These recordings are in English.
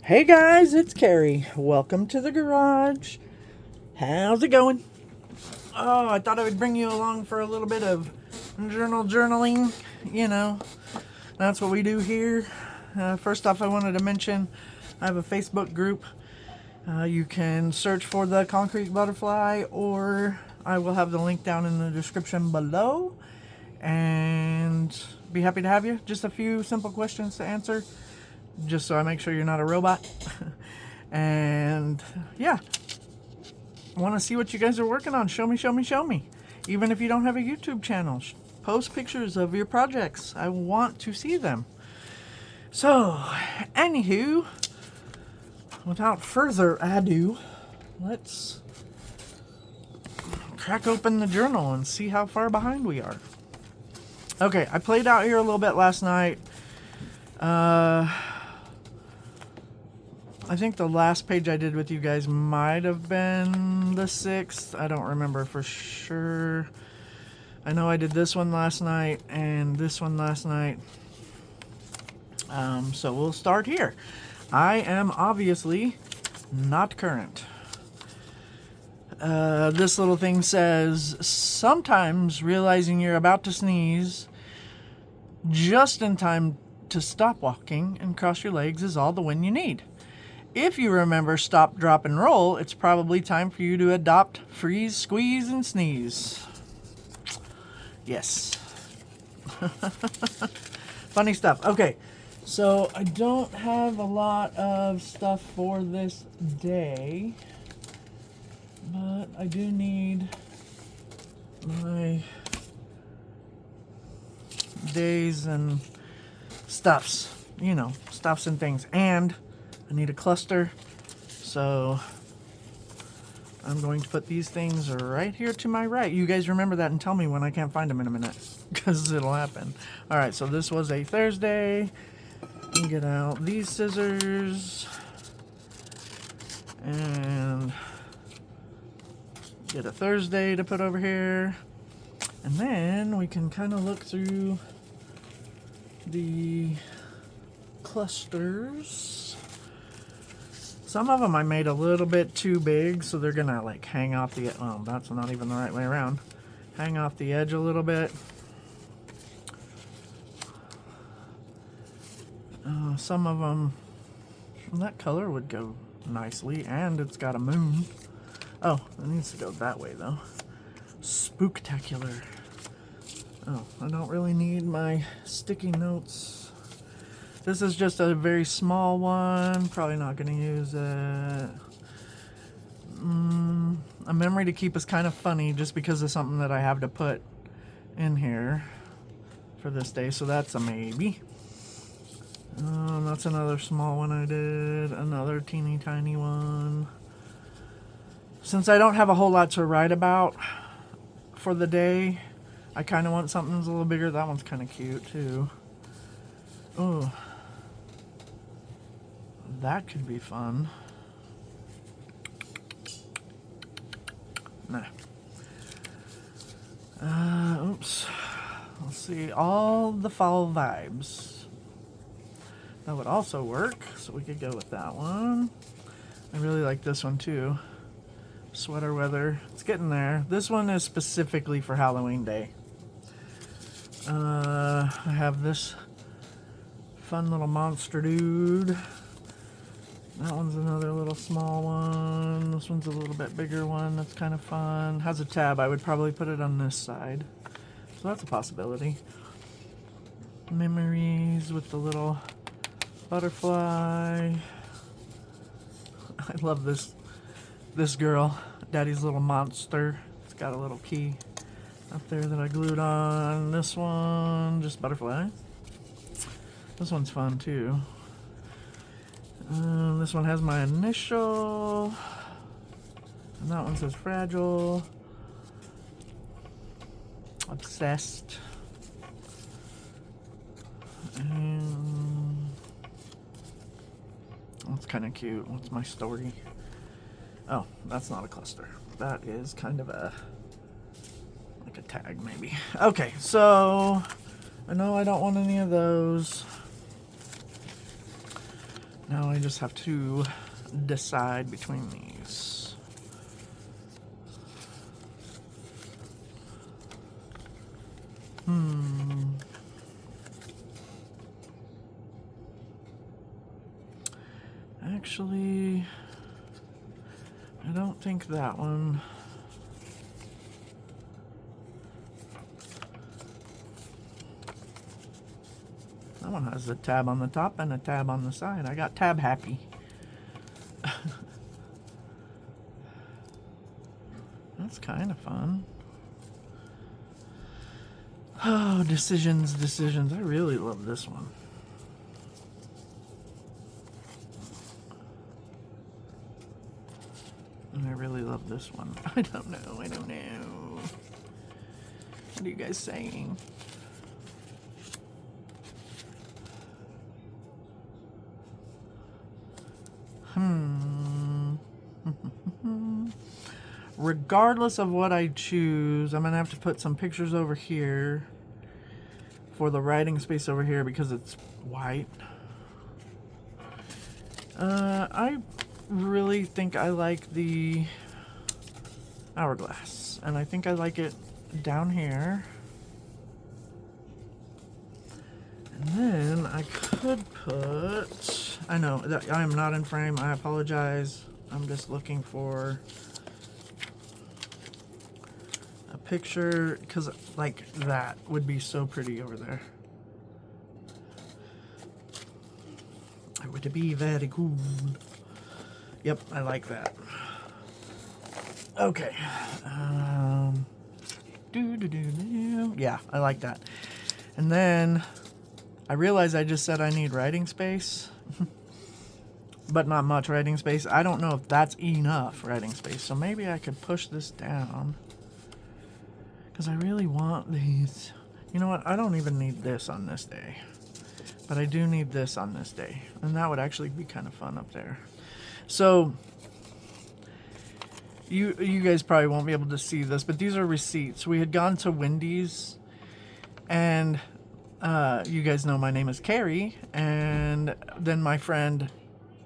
Hey guys, it's Carrie. Welcome to the garage. How's it going? Oh, I thought I would bring you along for a little bit of journaling. You know, that's what we do here. First off, I wanted to mention I have a Facebook group. You can search for the Concrete Butterfly, or I will have the link down in the description below. And be happy to have you. Just a few simple questions to answer, just so I make sure you're not a robot. And yeah, want to see what you guys are working on. Show me. Even if you don't have a YouTube channel, post pictures of your projects. I want to see them. So, anywho, without further ado, let's crack open the journal and see how far behind we are. Okay, I played out here a little bit last night. I think the last page I did with you guys might have been the 6th. I don't remember for sure. I know I did this one last night and this one last night. So we'll start here. I am obviously not current. This little thing says, sometimes realizing you're about to sneeze just in time to stop walking and cross your legs is all the wind you need. If you remember stop, drop, and roll, it's probably time for you to adopt freeze, squeeze, and sneeze. Yes. Funny stuff. Okay, so I don't have a lot of stuff for this day, but I do need my days and stuffs. You know, stuffs and things. And I need a cluster, so I'm going to put these things right here to my right. You guys remember that and tell me when I can't find them in a minute, because it'll happen. All right, so this was a Thursday. Let me get out these scissors and get a Thursday to put over here. And then we can kind of look through the clusters. Some of them I made a little bit too big, so they're gonna like hang off the, well, that's not even the right way around. Hang off the edge a little bit. Some of them, that color would go nicely, and it's got a moon. Oh, it needs to go that way though. Spooktacular. Oh, I don't really need my sticky notes. This is just a very small one. Probably not going to use it. A memory to keep is kind of funny just because of something that I have to put in here for this day. So that's a maybe. That's another small one I did. Another teeny tiny one. Since I don't have a whole lot to write about for the day, I kind of want something that's a little bigger. That one's kind of cute too. Oh. That could be fun. Nah. Oops. Let's see. All the fall vibes. That would also work, so we could go with that one. I really like this one too. Sweater weather. It's getting there. This one is specifically for Halloween Day. I have this fun little monster dude. That one's another little small one. This one's a little bit bigger one. That's kind of fun. Has a tab. I would probably put it on this side. So that's a possibility. Memories with the little butterfly. I love this girl. Daddy's little monster. It's got a little key up there that I glued on. This one, just butterfly. This one's fun too. This one has my initial, and that one says fragile, obsessed, and that's kind of cute. What's my story? Oh, that's not a cluster. That is kind of a, like a tag maybe. Okay, so I know I don't want any of those. Now I just have to decide between these. Actually, I don't think that one. That one has a tab on the top and a tab on the side. I got tab happy. That's kind of fun. Oh, decisions. I really love this one. And I really love this one. I don't know. What are you guys saying? Regardless of what I choose, I'm going to have to put some pictures over here for the writing space over here because it's white. I really think I like the hourglass, and I think I like it down here. And then I could put, I know that I am not in frame, I apologize. I'm just looking for a picture, because like that would be so pretty over there. It would be very good. Yep, I like that. Okay. Yeah, I like that. And then I realize I just said I need writing space, but not much writing space. I don't know if that's enough writing space, so maybe I could push this down because I really want these. You know what? I don't even need this on this day, but I do need this on this day, and that would actually be kind of fun up there. So you guys probably won't be able to see this, but these are receipts. We had gone to Wendy's, and you guys know my name is Carrie, and then my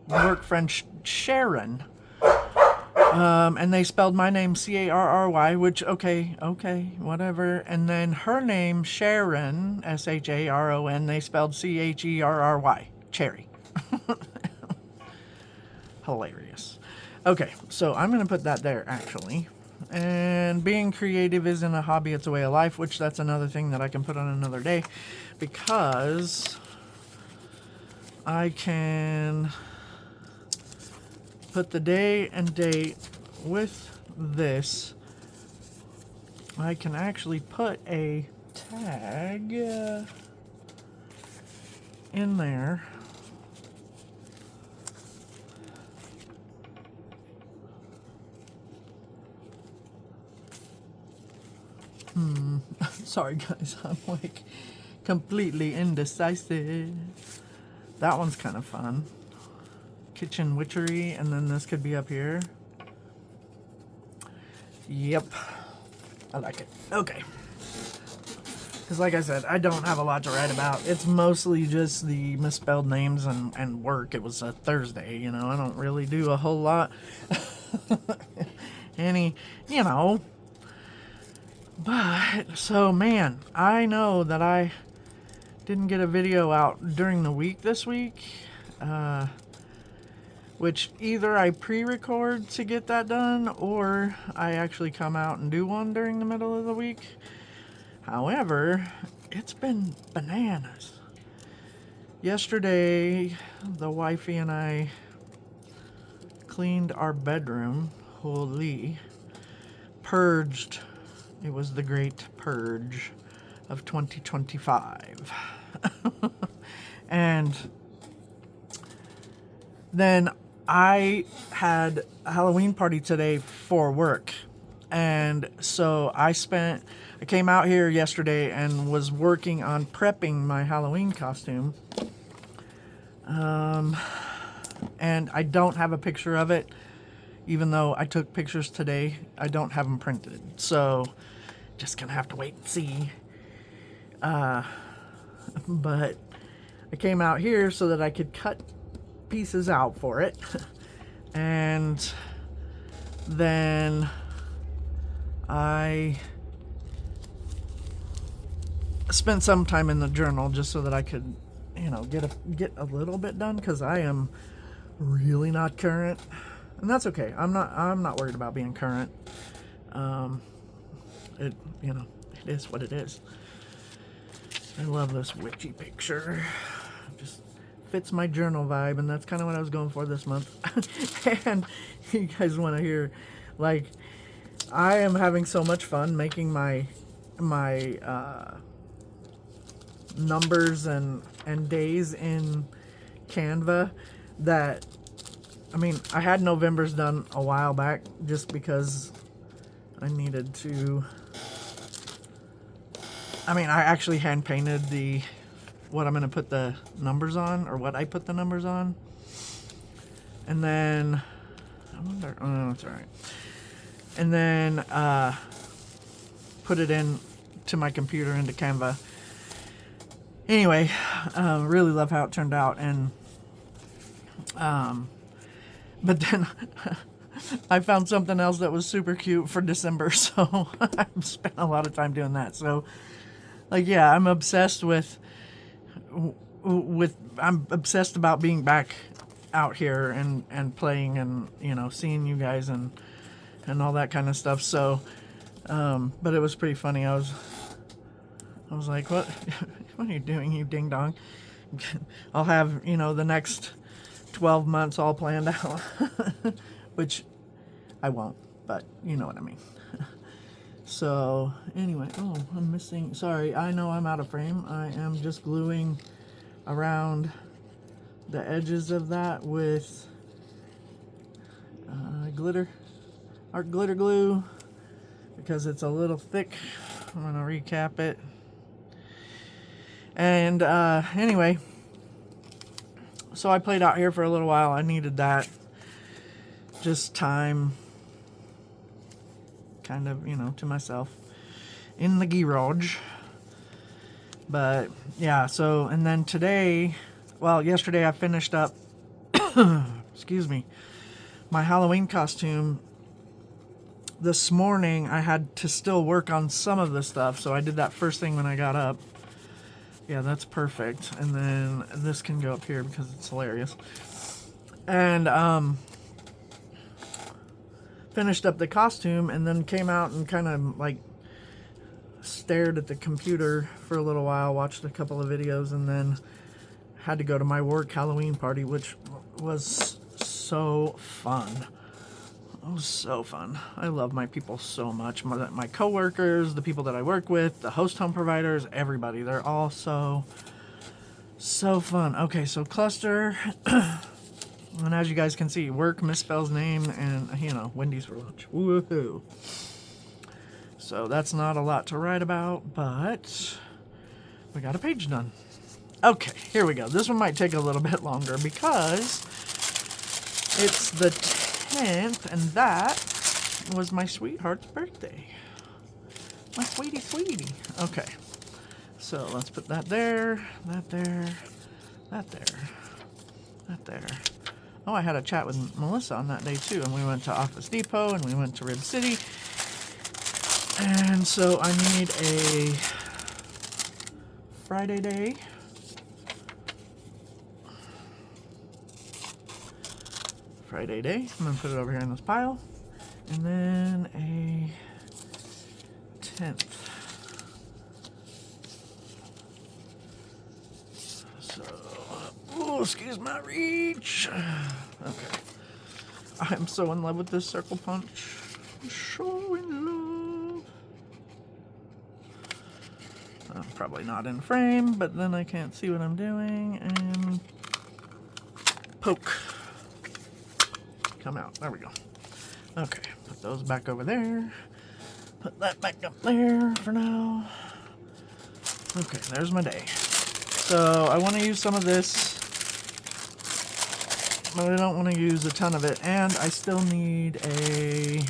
work friend Sharon, and they spelled my name Carry, which okay, whatever. And then her name Sharon, Sharon, they spelled Cherry, Cherry. Hilarious. Okay, so I'm gonna put that there actually. And being creative isn't a hobby, it's a way of life, which that's another thing that I can put on another day, because I can put the day and date with this. I can actually put a tag in there. Sorry guys, I'm like completely indecisive. That one's kind of fun. Kitchen witchery, and then this could be up here. Yep, I like it. Okay. Because like I said, I don't have a lot to write about. It's mostly just the misspelled names and work. It was a Thursday, you know. I don't really do a whole lot. But, so man, I know that I didn't get a video out during the week this week. Which either I pre-record to get that done, or I actually come out and do one during the middle of the week. However, it's been bananas. Yesterday, the wifey and I cleaned our bedroom. Holy. Purged. It was the great purge of 2025. And then I had a Halloween party today for work. And so I came out here yesterday and was working on prepping my Halloween costume. And I don't have a picture of it, even though I took pictures today. I don't have them printed. So just gonna have to wait and see. But I came out here so that I could cut pieces out for it. And then I spent some time in the journal just so that I could, get a little bit done, because I am really not current, and that's okay. I'm not worried about being current. It is what it is. I love this witchy picture. Just fits my journal vibe, and that's kind of what I was going for this month. And you guys want to hear, like, I am having so much fun making my numbers and days in Canva that, I mean, I had November's done a while back just because I needed to. I mean, I actually hand painted what I'm going to put the numbers on, or what I put the numbers on. And then, I wonder, oh no, it's all right. And then put it in to my computer, into Canva. Anyway, really love how it turned out. And but then I found something else that was super cute for December, so I've spent a lot of time doing that. So, like, yeah, I'm obsessed I'm obsessed about being back out here and playing, and seeing you guys and all that kind of stuff. So, but it was pretty funny. I was like, what are you doing, you ding dong? I'll have the next 12 months all planned out, which I won't, but you know what I mean. So anyway, oh, I'm missing, sorry, I know I'm out of frame. I am just gluing around the edges of that with art glitter glue, because it's a little thick. I'm gonna recap it. And anyway, so I played out here for a little while. I needed that, just time, kind of, to myself in the garage. But yeah, so, and then yesterday I finished up excuse me, my Halloween costume. This morning I had to still work on some of the stuff, so I did that first thing when I got up. Yeah, that's perfect. And then this can go up here because it's hilarious. And finished up the costume, and then came out and kind of like stared at the computer for a little while, watched a couple of videos, and then had to go to my work Halloween party, which was so fun. It was so fun. I love my people so much. My coworkers, the people that I work with, the host home providers, everybody. They're all so fun. Okay, so cluster. And as you guys can see, work misspells name, and, Wendy's for lunch. Woohoo. So that's not a lot to write about, but we got a page done. Okay, here we go. This one might take a little bit longer because it's the 10th, and that was my sweetheart's birthday. My sweetie. Okay, so let's put that there, that there, that there, that there. Oh, I had a chat with Melissa on that day too, and we went to Office Depot, and we went to Rib City. And so I need a Friday day. I'm going to put it over here in this pile. And then a 10th. So, excuse my reach. Okay. I'm so in love with this circle punch. So in love. I'm probably not in frame, but then I can't see what I'm doing. And poke. Come out. There we go. Okay, put those back over there. Put that back up there for now. Okay, there's my day. So I want to use some of this, but I don't want to use a ton of it. And I still need a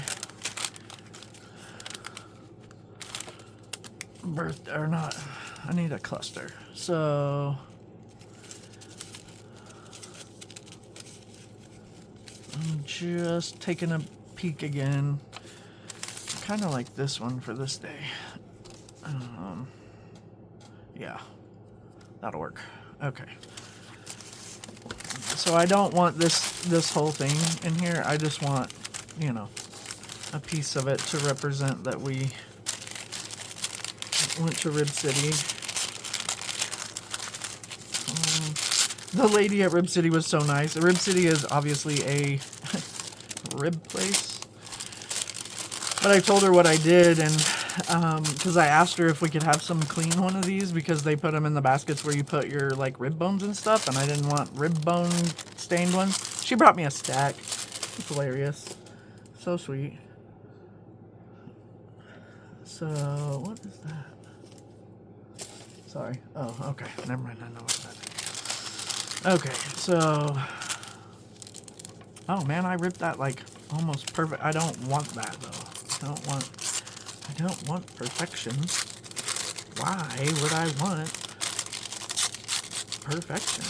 I need a cluster. So I'm just taking a peek again. Kind of like this one for this day. Yeah, that'll work. Okay. So I don't want this whole thing in here. I just want, you know, a piece of it to represent that we went to Rib City. The lady at Rib City was so nice. Rib City is obviously a rib place. But I told her what I did, and because I asked her if we could have some clean one of these, because they put them in the baskets where you put your like rib bones and stuff, and I didn't want rib bone stained ones. She brought me a stack. It's hilarious. So sweet. So, what is that? Sorry. Oh, okay. Never mind. I know what that is. Okay, so... Oh, man, I ripped that, like, almost perfect. I don't want that, though. I don't want perfection. Why would I want perfection?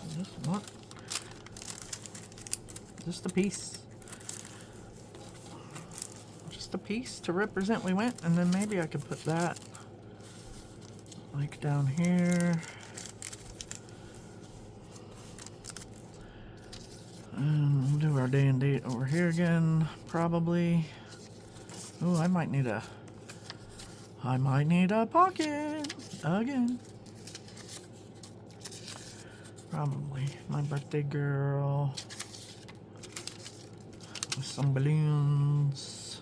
I just want just a piece. Just a piece to represent we went, and then maybe I could put that like down here. And we'll do our day and date over here again, probably. Ooh, I might need a pocket again. Probably my birthday girl with some balloons.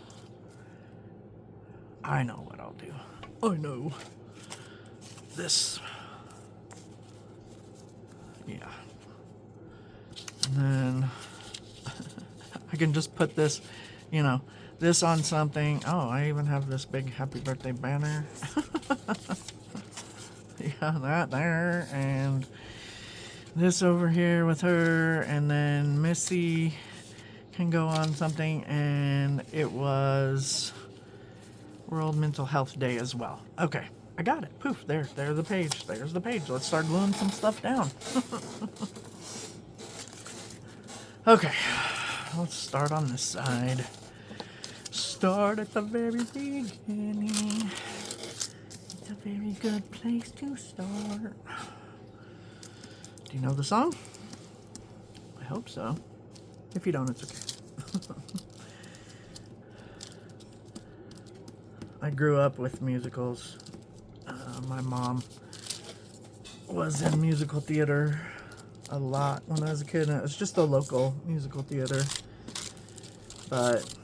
I know what I'll do. I know this. Yeah. And then I can just put this, you know, this on something. Oh, I even have this big happy birthday banner. Yeah, that there. And this over here with her. And then Missy can go on something. And it was World Mental Health Day as well. Okay, I got it. Poof, there's the page. There's the page. Let's start gluing some stuff down. Okay, let's start on this side. Start at the very beginning. It's a very good place to start. Do you know the song? I hope so. If you don't, it's okay. I grew up with musicals. My mom was in musical theater a lot when I was a kid, and it was just a local musical theater, but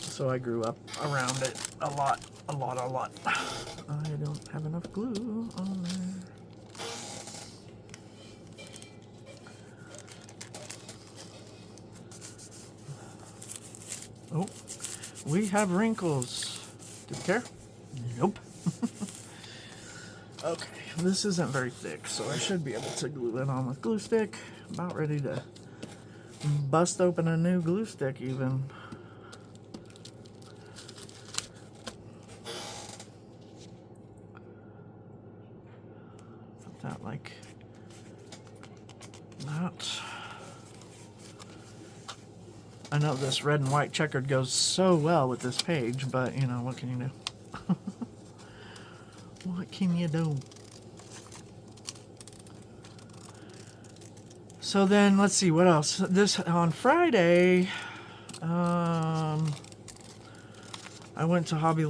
so I grew up around it a lot. I don't have enough glue on there. Oh, we have wrinkles. Do you care? Nope. Okay, this isn't very thick, so I should be able to glue it on with glue stick. About ready to bust open a new glue stick even. Put that like that. I know this red and white checkered goes so well with this page, but you know, what can you do? What can you do? So then, let's see, what else? This, on Friday, I went to Hobby.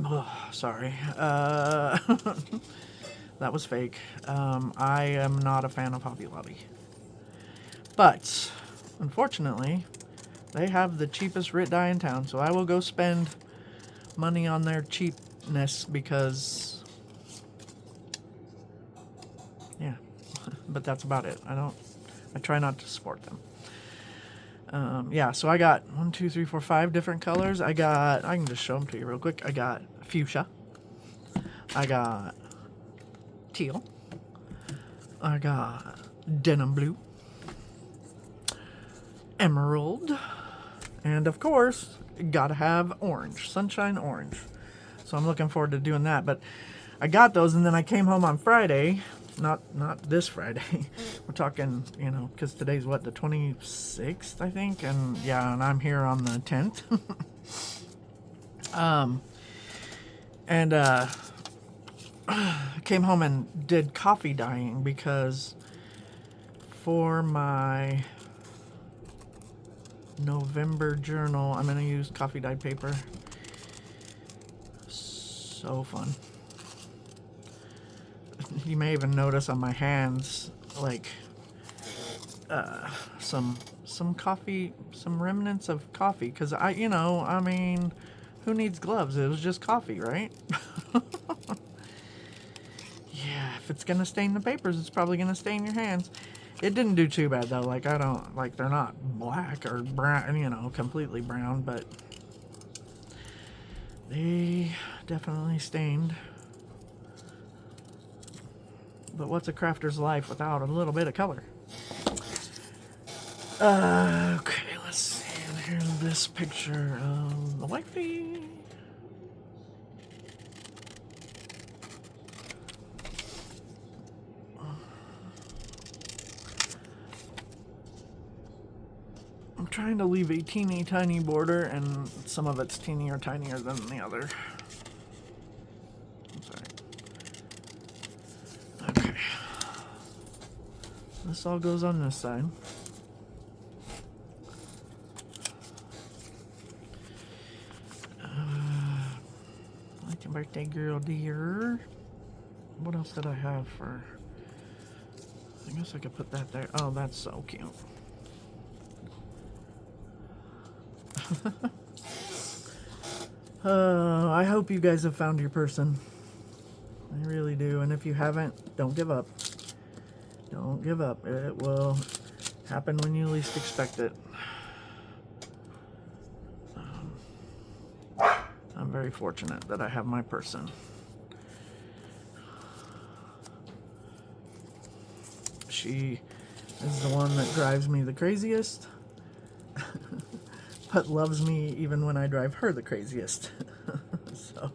Oh, sorry. That was fake. I am not a fan of Hobby Lobby. But, unfortunately, they have the cheapest Rit dye in town, so I will go spend money on their cheapness because, yeah, but that's about it. I try not to support them. Yeah, so I got 1, 2, 3, 4, 5 different colors. I can just show them to you real quick. I got fuchsia. I got teal. I got denim blue. Emerald. And of course, gotta have orange. Sunshine orange. So I'm looking forward to doing that. But I got those, and then I came home on Friday. Not this Friday. We're talking, you know, because today's what, the 26th, I think, and yeah, and I'm here on the 10th. And came home and did coffee dyeing because for my November journal, I'm going to use coffee dyed paper. So fun. You may even notice on my hands, like, some coffee, some remnants of coffee. Because I mean, who needs gloves? It was just coffee, right? Yeah, if it's going to stain the papers, it's probably going to stain your hands. It didn't do too bad, though. Like, they're not black or brown, completely brown, but they definitely stained. But what's a crafter's life without a little bit of color? Okay, let's see. And here's this picture of the wifey. I'm trying to leave a teeny tiny border, and some of it's teenier tinier than the other. I'm sorry. Okay. This all goes on this side. Like your birthday girl, dear. What else did I have for... I guess I could put that there. Oh, that's so cute. I hope you guys have found your person. I really do. And if you haven't, don't give up. Don't give up. It will happen when you least expect it. I'm very fortunate that I have my person. She is the one that drives me the craziest, but loves me even when I drive her the craziest. So,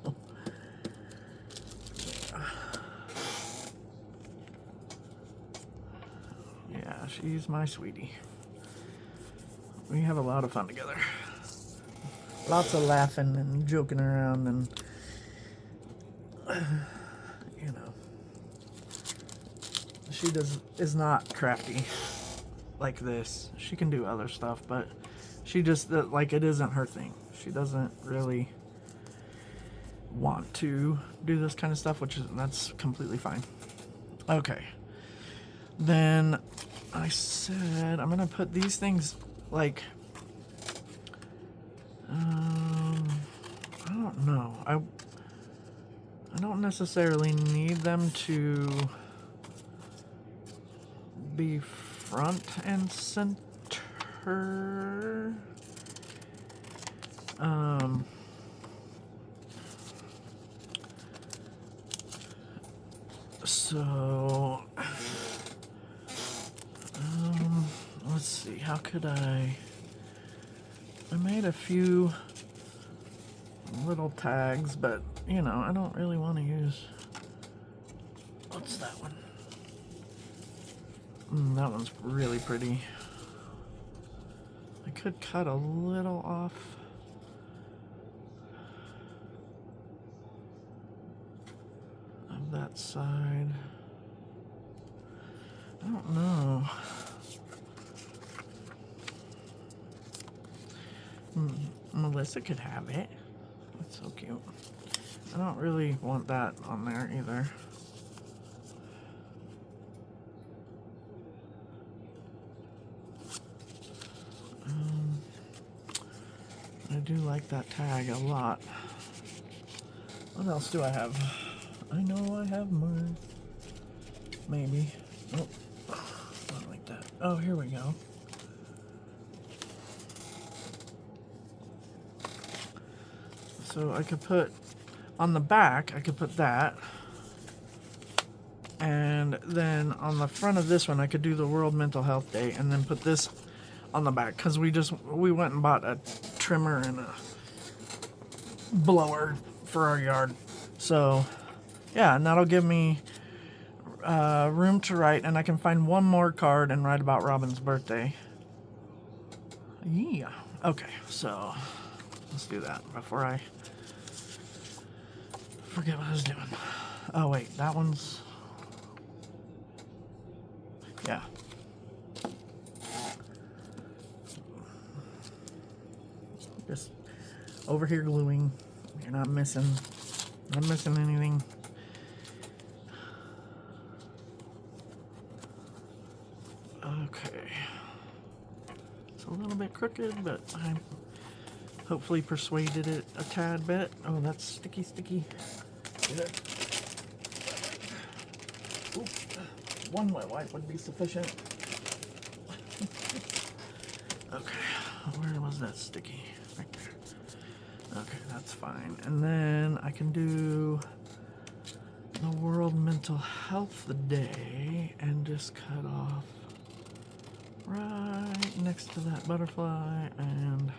yeah, she's my sweetie. We have a lot of fun together. Lots of laughing and joking around, and she is not crafty like this. She can do other stuff, but she just, like, it isn't her thing. She doesn't really want to do this kind of stuff, that's completely fine. Okay. Then I said I'm gonna put these things, like, I don't know. I don't necessarily need them to be front and center. So let's see, how could I made a few little tags, but I don't really want to use, what's that one? That one's really pretty. I could cut a little off. Of that side. I don't know. Melissa could have it. That's so cute. I don't really want that on there either. I do like that tag a lot. What else do I have? I know I have more. Maybe. Oh, not like that. Oh, here we go. So I could put, on the back, I could put that. And then on the front of this one, I could do the World Mental Health Day and then put this on the back. Because we went and bought a trimmer and a blower for our yard. So Yeah, and that'll give me room to write, and I can find one more card and write about Robin's birthday. Yeah. Okay, so let's do that before I forget what I was doing. Oh, wait, that one's... Yeah. Just over here gluing. You're not missing anything. Okay. It's a little bit crooked, but I hopefully persuaded it a tad bit. Oh, that's sticky. Good. Oop. One wet wipe would be sufficient. Okay, where was that sticky? Right there. Okay, that's fine. And then I can do the World Mental Health Day and just cut off right next to that butterfly and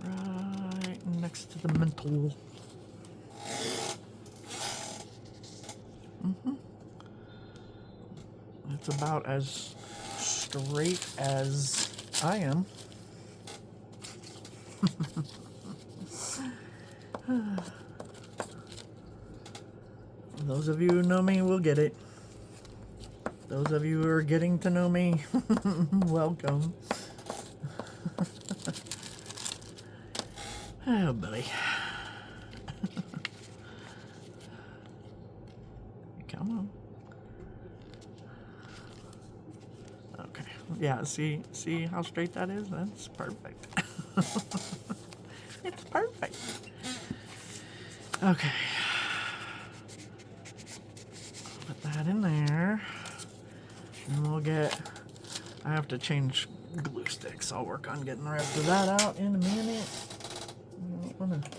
right next to the mental. It's about as straight as I am. Those of you who know me will get it. Those of you who are getting to know me, welcome. Oh, buddy. Come on. Okay. Yeah, see how straight that is? That's perfect. It's perfect. Okay. Put that in there. And we'll get... I have to change glue sticks. I'll work on getting the rest of that out in a minute. I don't want to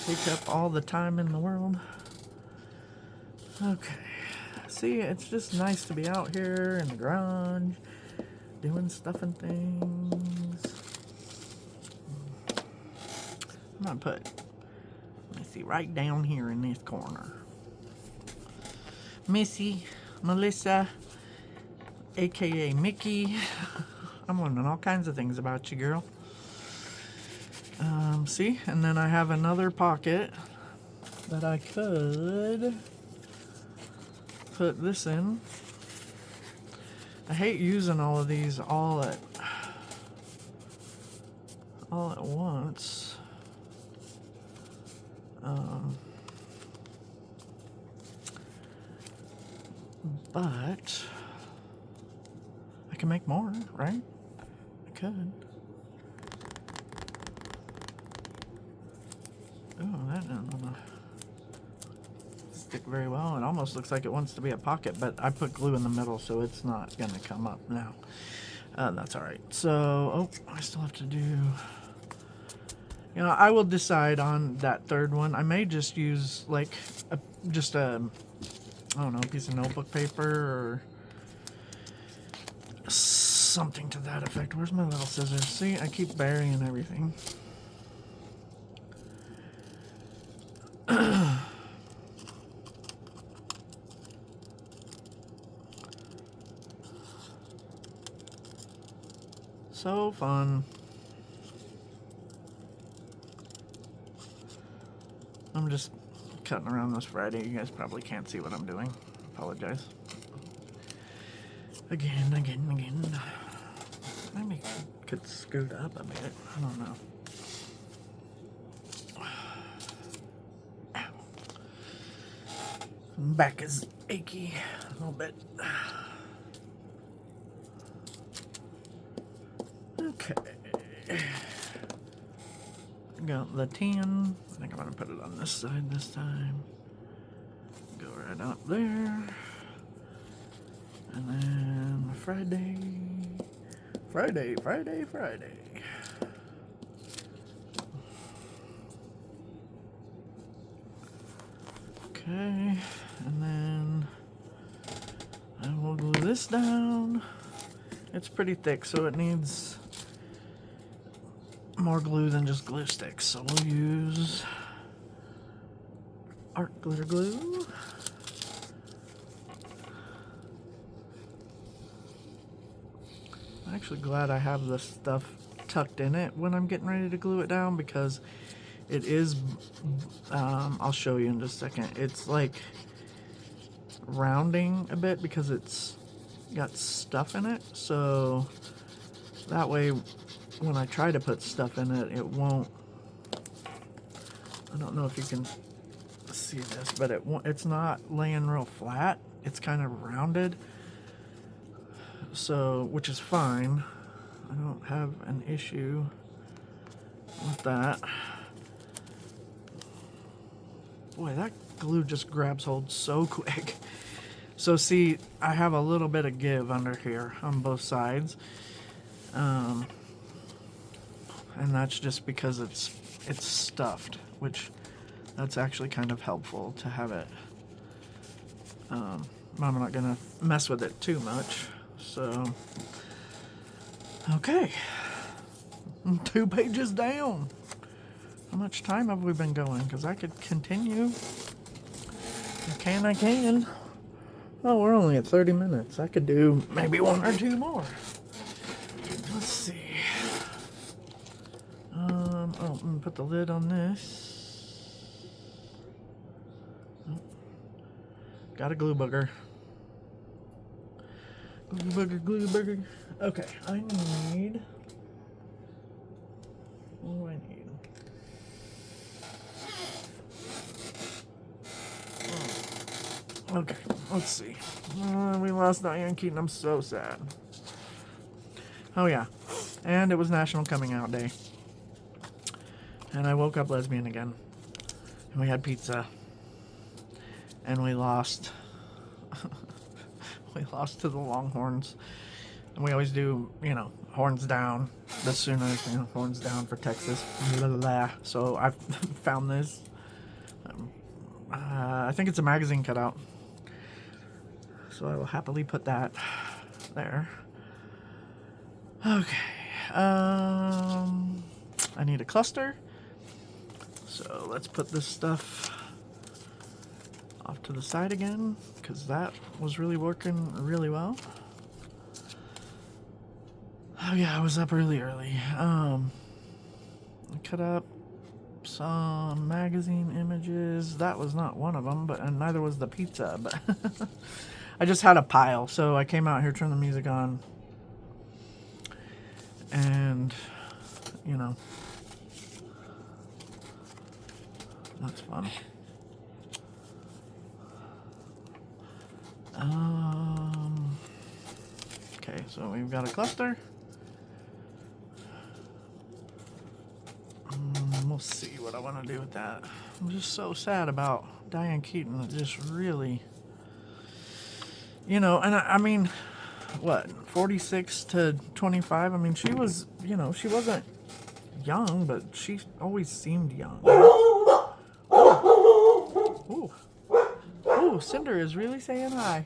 take up all the time in the world. Okay. See, it's just nice to be out here in the garage, doing stuff and things. I'm gonna put, let's see, right down here in this corner. Missy, Melissa, aka Mickey. I'm learning all kinds of things about you, girl. See, and then I have another pocket that I could put this in. I hate using all of these all at once. But I can make more, right? I could. Oh, that doesn't want to stick very well. It almost looks like it wants to be a pocket, but I put glue in the middle, so it's not going to come up now. That's all right. So, oh, I still have to do... You know, I will decide on that third one. I may just use, like, I don't know, a piece of notebook paper or something to that effect. Where's my little scissors? See, I keep burying everything. So fun. I'm just cutting around this Friday. You guys probably can't see what I'm doing. Apologize. Again. Maybe I could scoot up a bit. I don't know. Back is achy a little bit. Okay. Got the 10. I think I'm going to put it on this side this time. Go right up there. And then Friday. Okay. And then I will glue this down. It's pretty thick, so it needs more glue than just glue sticks. So we'll use art glitter glue. I'm actually glad I have this stuff tucked in it when I'm getting ready to glue it down, because it is, I'll show you in just a second. It's like rounding a bit because it's got stuff in it. So that way when I try to put stuff in it, it won't, I don't know if you can see this, but it's not laying real flat. It's kind of rounded. So, which is fine. I don't have an issue with that. Boy, that glue just grabs hold so quick. So see, I have a little bit of give under here on both sides. And that's just because it's stuffed, which that's actually kind of helpful to have it. I'm not gonna mess with it too much. So, okay, 2 pages down. How much time have we been going? Because I could continue. I can. Oh, we're only at 30 minutes. I could do maybe 1 or 2 more. Let's see. I'm gonna put the lid on this. Oh. Got a glue booger. Glue booger. Okay, I need. What do I need? Okay, let's see. We lost Diane Keaton. I'm so sad. Oh yeah, and it was National Coming Out Day. And I woke up lesbian again. And we had pizza. And we lost. We lost to the Longhorns. And we always do, horns down. The Sooners, horns down for Texas. Blah, blah, blah. So I found this. I think it's a magazine cutout. So I will happily put that there. Okay. I need a cluster. So let's put this stuff off to the side again, because that was really working really well. Oh yeah, I was up really early. I cut up some magazine images. That was not one of them, and neither was the pizza, but I just had a pile, so I came out here, turned the music on, and that's fun. Okay, so we've got a cluster. We'll see what I want to do with that. I'm just so sad about Diane Keaton. It just really, and I mean, what, 46 to 25? I mean, she was, she wasn't young, but she always seemed young. Ooh. Ooh, Cinder is really saying hi.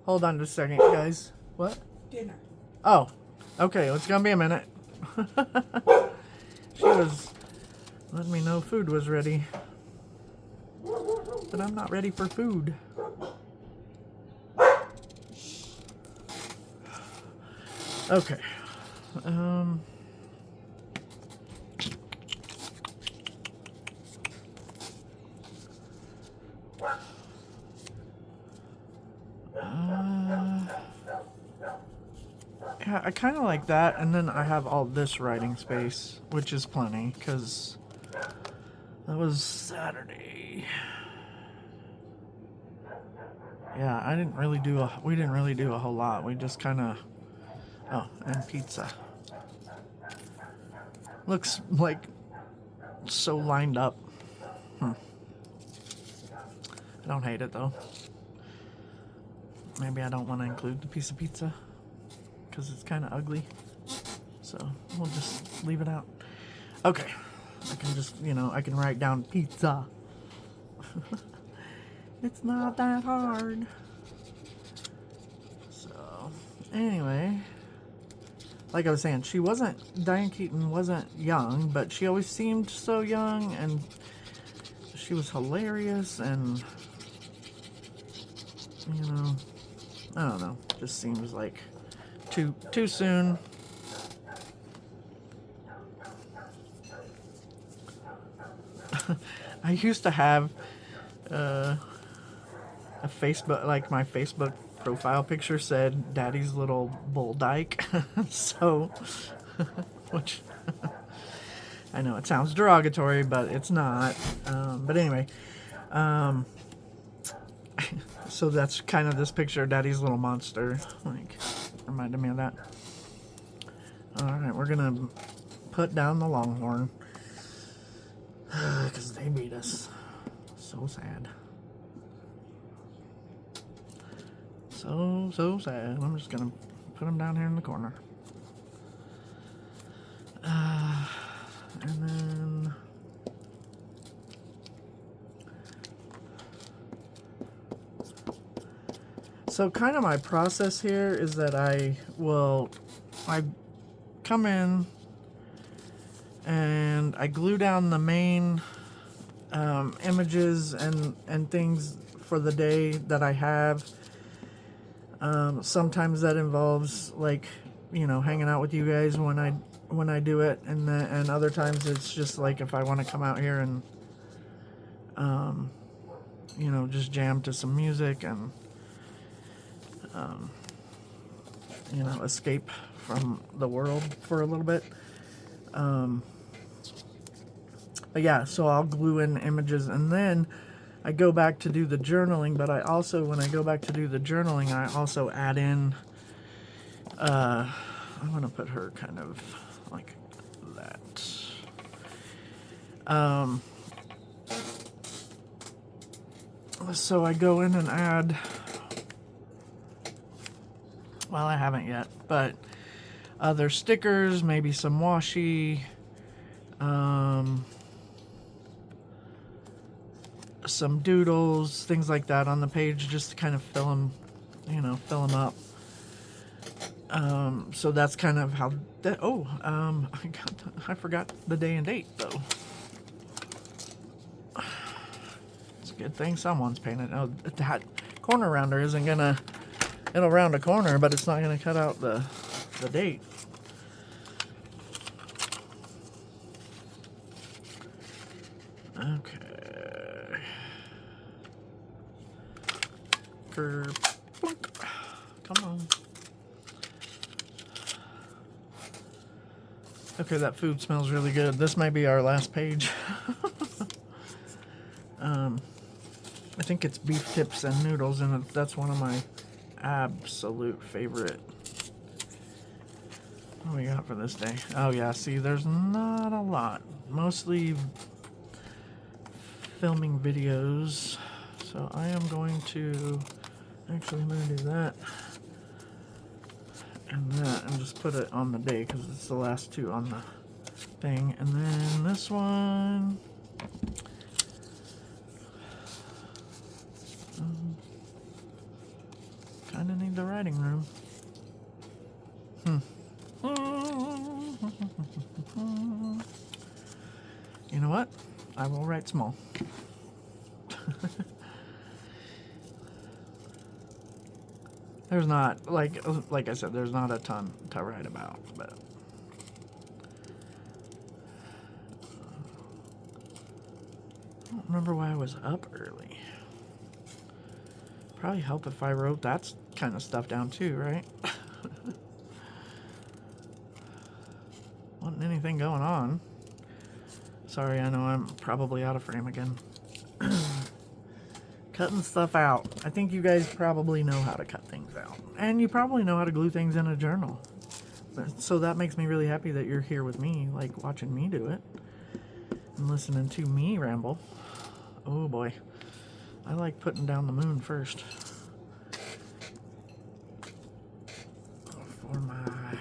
Hold on just a second, guys. What? Dinner. Oh, okay, it's gonna be a minute. She was letting me know food was ready. But I'm not ready for food. Okay. Yeah, I kind of like that, and then I have all this writing space, which is plenty, because that was Saturday. Yeah, we didn't really do a whole lot. We just kind of, and pizza. Looks like so lined up. I don't hate it though. Maybe I don't want to include the piece of pizza because it's kind of ugly. So we'll just leave it out. Okay. I can just, I can write down pizza. It's not that hard. So, anyway, like I was saying, Diane Keaton wasn't young, but she always seemed so young, and she was hilarious, and you know, I don't know, just seems like too soon. I used to have a Facebook, like my Facebook profile picture said Daddy's little bull dyke. So, which I know it sounds derogatory, but it's not. But anyway, so that's kind of this picture of Daddy's little monster. Like, reminded me of that. Alright, we're gonna put down the Longhorn. Because they beat us. So sad. So sad. I'm just gonna put them down here in the corner. And then so kind of my process here is that I come in and I glue down the main images and things for the day that I have. Sometimes that involves, like, you know, hanging out with you guys when I do it, and other times it's just like if I want to come out here and you know, just jam to some music and you know, escape from the world for a little bit. But yeah, so I'll glue in images, and then I go back to do the journaling, but I also, when I go back to do the journaling, I also add in, I'm going to put her kind of like that. So I go in and add, well, I haven't yet, but other stickers, maybe some washi, some doodles, things like that on the page, just to kind of fill them, you know, fill them up. So that's kind of how that. Oh, I forgot the day and date though. It's a good thing someone's painted. Oh, that corner rounder isn't gonna. It'll round a corner, but it's not gonna cut out the date. Okay. Come on. Okay, that food smells really good. This might be our last page. I think it's beef tips and noodles, and that's one of my absolute favorite. What do we got for this day? Oh yeah, see, there's not a lot. Mostly filming videos. So I am going to, actually I'm going to do that and that, and just put it on the day because it's the last two on the thing. And then this one, kind of need the writing room. You know what? I will write small. There's not, like I said, there's not a ton to write about, but I don't remember why I was up early. Probably help if I wrote that kind of stuff down too, right? Wasn't anything going on. Sorry, I know I'm probably out of frame again. Cutting stuff out. I think you guys probably know how to cut things out. And you probably know how to glue things in a journal. So that makes me really happy that you're here with me, like watching me do it. And listening to me ramble. Oh boy. I like putting down the moon first. For my...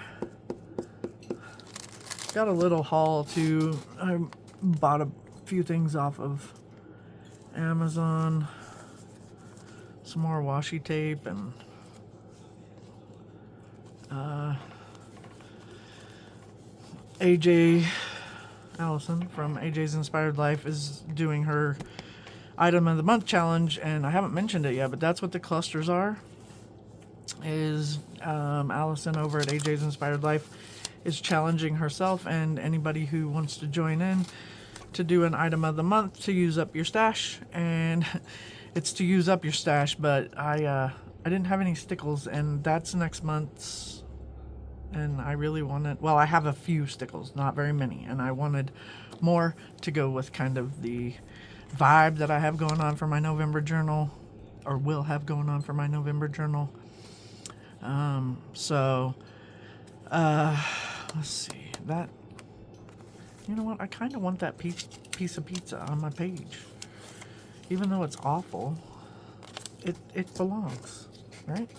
Got a little haul too. I bought a few things off of Amazon. Some more washi tape, and AJ Allison from AJ's Inspired Life is doing her item of the month challenge, and I haven't mentioned it yet, but that's what the clusters are. Is Allison over at AJ's Inspired Life is challenging herself and anybody who wants to join in to do an item of the month to use up your stash. And it's to use up your stash, but I didn't have any stickles, and that's next month's. And I really wanted, well, I have a few stickles, not very many, and I wanted more to go with kind of the vibe that I have going on for my November journal, or will have going on for my November journal. Let's see, that, you know what, I kind of want that piece of pizza on my page. Even though it's awful, it belongs, right?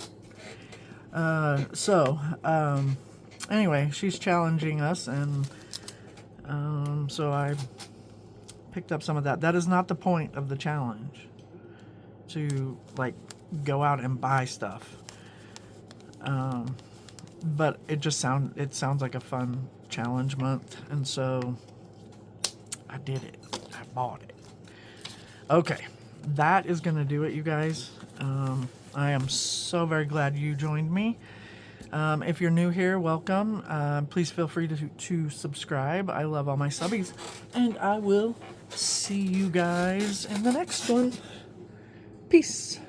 Anyway, she's challenging us, and so I picked up some of that. That is not the point of the challenge, to like go out and buy stuff. But it sounds like a fun challenge month, and so I did it. I bought it. Okay, that is gonna do it, you guys. I am so very glad you joined me. If you're new here, welcome. Please feel free to subscribe. I love all my subbies, and I will see you guys in the next one. Peace.